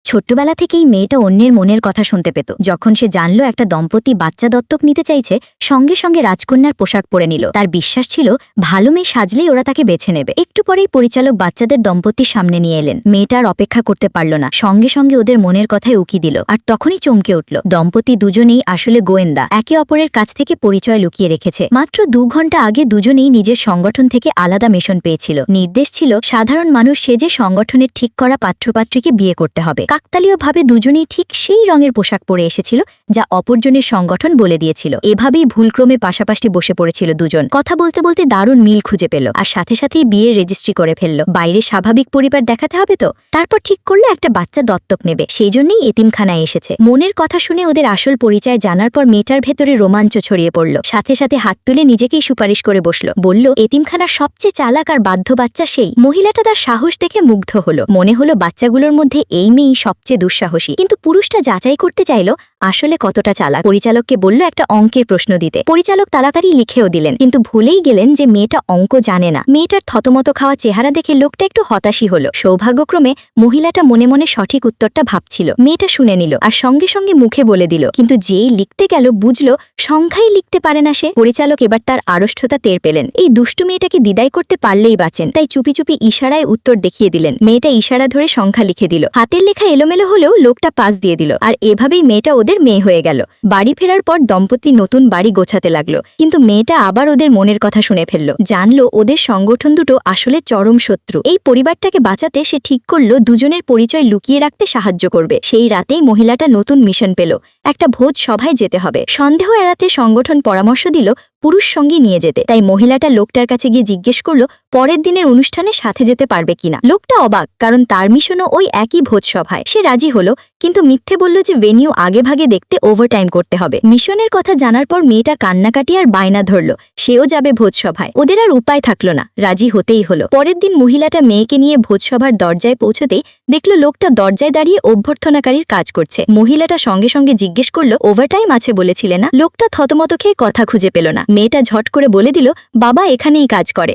ছোট্টবেলা থেকেই মেয়েটা অন্যের মনের কথা শুনতে পেত। যখন সে জানল একটা দম্পতি বাচ্চা দত্তক নিতে চাইছে, সঙ্গে সঙ্গে রাজকন্যার পোশাক পরে নিল। তার বিশ্বাস ছিল ভালো মেয়ে সাজলেই ওরা তাকে বেছে নেবে। একটু পরেই পরিচালক বাচ্চাদের দম্পতির সামনে নিয়ে এলেন। মেয়েটা আর অপেক্ষা করতে পারল না, সঙ্গে সঙ্গে ওদের মনের কথায় উকি দিল। আর তখনই চমকে উঠল, দম্পতি দুজনেই আসলে গোয়েন্দা, একে অপরের কাছ থেকে পরিচয় লুকিয়ে রেখেছে। মাত্র 2 ঘন্টা আগে দুজনেই নিজের সংগঠন থেকে আলাদা মিশন পেয়েছিল। নির্দেশ ছিল সাধারণ মানুষ সেজে সংগঠনের ঠিক করা পাত্রপাত্রীকে বিয়ে করতে হবে। কাকতালীয়ভাবে দুজনেই ঠিক সেই রঙের পোশাক পরে এসেছিল যা অপরজনের সংগঠন বলে দিয়েছিল। এভাবেই ভুলক্রমে পাশাপাশি বসে পড়েছিল দুজন। কথা বলতে বলতে দারুণ মিল খুঁজে পেল, আর সাথে সাথেই বিয়ের রেজিস্ট্রি করে ফেলল। বাইরে স্বাভাবিক পরিবার দেখাতে হবে তো। তারপর ঠিক করলো একটা বাচ্চা দত্তক নেবে, সেই জন্যই এতিমখানায় এসেছে। মনের কথা শুনে ওদের আসল পরিচয় জানার পর মেয়েটার ভেতরে রোমাঞ্চ ছড়িয়ে পড়ল। সাথে সাথে হাত তুলে নিজেকেই সুপারিশ করে বসল। বলল, এতিমখানার সবচেয়ে চালাক আর বাধ্য বাচ্চা সেই। মহিলাটা তার সাহস দেখে মুগ্ধ হলো। মনে হলো বাচ্চাগুলোর মধ্যে এই মেয়েই সবচেয়ে দুঃসাহসী। কিন্তু পুরুষটা যাচাই করতে চাইল আসলে কতটা চালাক। পরিচালককে বলল একটা অঙ্কের প্রশ্ন দিতে। পরিচালক তাড়াতাড়ি লিখেও দিলেন, কিন্তু ভুলেই গেলেন যে মেয়েটা অঙ্ক জানে না। মেয়েটার থতমত খাওয়া চেহারা দেখে লোকটা একটু হতাশই হলো। সৌভাগ্যক্রমে মহিলাটা মনে মনে সঠিক উত্তরটা ভাবছিল। মেয়েটা শুনে নিল আর সঙ্গে সঙ্গে মুখে বলে দিল, কিন্তু যেই লিখতে গেল বুঝলো সংখ্যাই লিখতে পারে না সে। পরিচালক এবার তার আড়ষ্ঠতা টের পেলেন। এই দুষ্টু মেয়েটাকে দিদাই করতে পারলেই বাঁচেন, তাই চুপি চুপি ইশারায় উত্তর দেখিয়ে দিলেন। মেয়েটা ইশারা ধরে সংখ্যা লিখে দিল। হাতের লেখা এলোমেলো হলেও লোকটা পাস দিয়ে দিল। আর এভাবেই মেয়েটা ওদের মেয়ে হয়ে গেল। বাড়ি ফেরার পর দম্পতি নতুন বাড়ি গোছাতে লাগলো, কিন্তু মেয়েটা আবার ওদের মনের কথা শুনে ফেলল। জানলো ওদের সংগঠন দুটো আসলে চরম শত্রু। এই পরিবারটাকে বাঁচাতে সে ঠিক করলো দুজনের পরিচয় লুকিয়ে রাখতে সাহায্য করবে। সেই রাতেই মহিলাটা নতুন মিশন পেল, একটা ভোজ সভায় যেতে হবে। সন্দেহ এড়াতে সংগঠন পরামর্শ দিল পুরুষ সঙ্গী নিয়ে যেতে। তাই মহিলাটা লোকটার কাছে গিয়ে জিজ্ঞেস করলো পরের দিনের অনুষ্ঠানে সাথে যেতে পারবে কিনা। লোকটা অবাক, কারণ তার মিশনও ওই একই ভোজ সভায়। সে রাজি হলো, কিন্তু মিথ্যে বলল যে ভেনিউ আগে ভাগে দেখতে ওভারটাইম করতে হবে। মিশনের কথা জানার পর মেয়েটা কান্নাকাটি আর বায়না ধরল সেও যাবে ভোজসভায়। ওদের আর উপায় থাকলো না, রাজি হতেই হলো। পরের দিন মহিলাটা মেয়েকে নিয়ে ভোজসভার দরজায় পৌঁছতেই দেখলো লোকটা দরজায় দাঁড়িয়ে অভ্যর্থনাকারীর কাজ করছে। মহিলাটা সঙ্গে সঙ্গে জিজ্ঞেস করলো ওভারটাইম আছে বলেছিলে না। লোকটা থতমত খেয়ে কথা খুঁজে পেল না। মেয়েটা ঝট করে বলে দিল বাবা এখানেই কাজ করে।